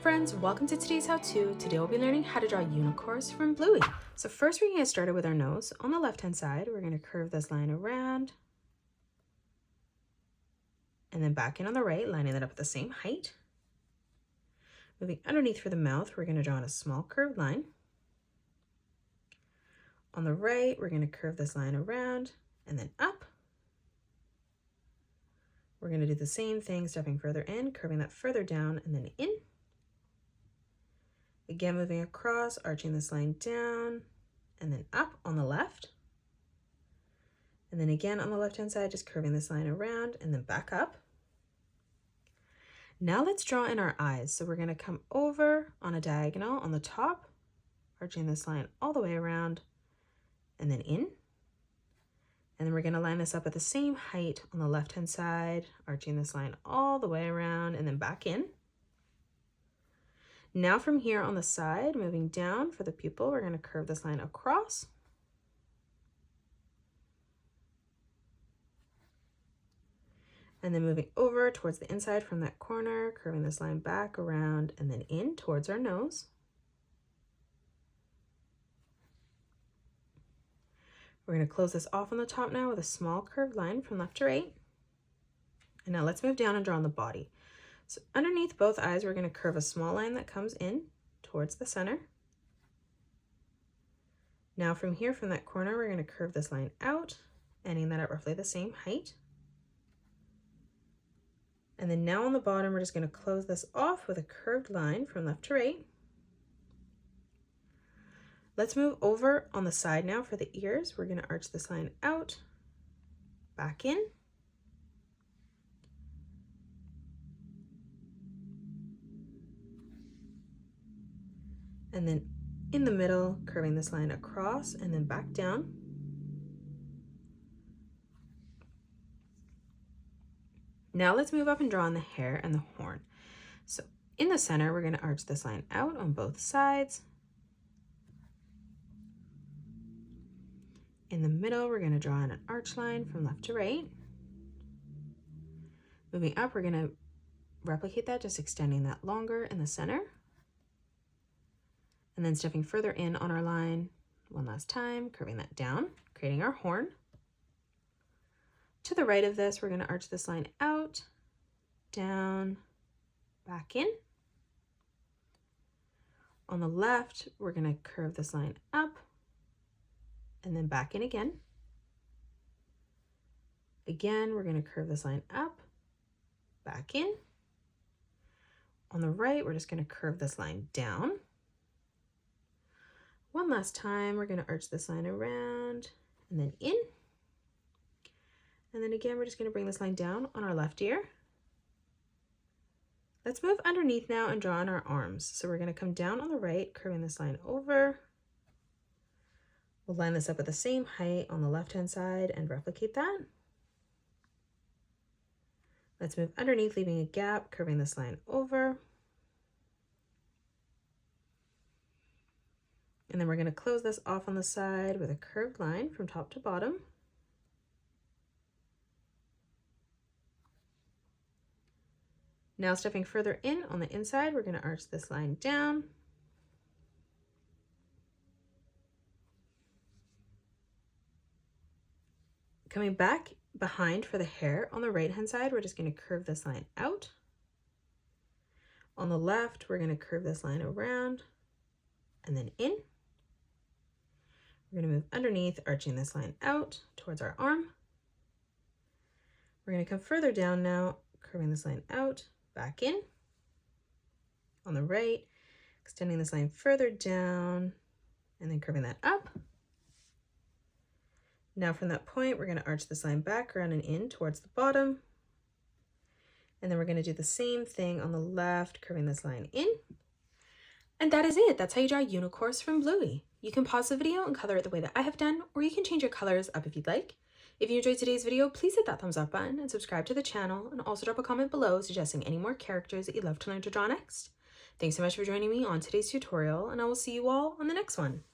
Friends, welcome to today's how-to. Today we'll be learning how to draw Unicourse from Bluey. So first we're going to get started with our nose. On the left-hand side, we're going to curve this line around and then back in on the right, lining that up at the same height. Moving underneath for the mouth, we're going to draw in a small curved line. On the right, we're going to curve this line around and then up. We're going to do the same thing, stepping further in, curving that further down and then in. Again, moving across, arching this line down and then up on the left. And then again on the left-hand side, just curving this line around and then back up. Now let's draw in our eyes. So we're going to come over on a diagonal on the top, arching this line all the way around and then in. And then we're going to line this up at the same height on the left-hand side, arching this line all the way around and then back in. Now from here on the side, moving down for the pupil, we're going to curve this line across. And then moving over towards the inside from that corner, curving this line back around and then in towards our nose. We're going to close this off on the top now with a small curved line from left to right. And now let's move down and draw on the body. So underneath both eyes, we're going to curve a small line that comes in towards the center. Now from here, from that corner, we're going to curve this line out, ending that at roughly the same height. And then now on the bottom, we're just going to close this off with a curved line from left to right. Let's move over on the side now for the ears. We're going to arch this line out, back in. And then in the middle, curving this line across and then back down. Now let's move up and draw on the hair and the horn. So in the center, we're going to arch this line out on both sides. In the middle, we're going to draw in an arch line from left to right. Moving up, we're going to replicate that, just extending that longer in the center. And then stepping further in on our line one last time, curving that down, creating our horn. To the right of this, we're going to arch this line out, down, back in. On the left, we're going to curve this line up and then back in again. Again, we're going to curve this line up, back in. On the right, we're just going to curve this line down. One last time, we're going to arch this line around and then in. And then again, we're just going to bring this line down on our left ear. Let's move underneath now and draw in our arms. So we're going to come down on the right, curving this line over. We'll line this up at the same height on the left-hand side and replicate that. Let's move underneath, leaving a gap, curving this line over. And then we're going to close this off on the side with a curved line from top to bottom. Now stepping further in on the inside, we're going to arch this line down. Coming back behind for the hair on the right-hand side, we're just going to curve this line out. On the left, we're going to curve this line around and then in. We're going to move underneath, arching this line out towards our arm. We're going to come further down now, curving this line out, back in. On the right, extending this line further down and then curving that up. Now from that point, we're going to arch this line back around and in towards the bottom. And then we're going to do the same thing on the left, curving this line in. And that is it. That's how you draw Unicourse from Bluey. You can pause the video and color it the way that I have done, or you can change your colors up if you'd like. If you enjoyed today's video, please hit that thumbs up button and subscribe to the channel, and also drop a comment below suggesting any more characters that you'd love to learn to draw next. Thanks so much for joining me on today's tutorial, and I will see you all on the next one.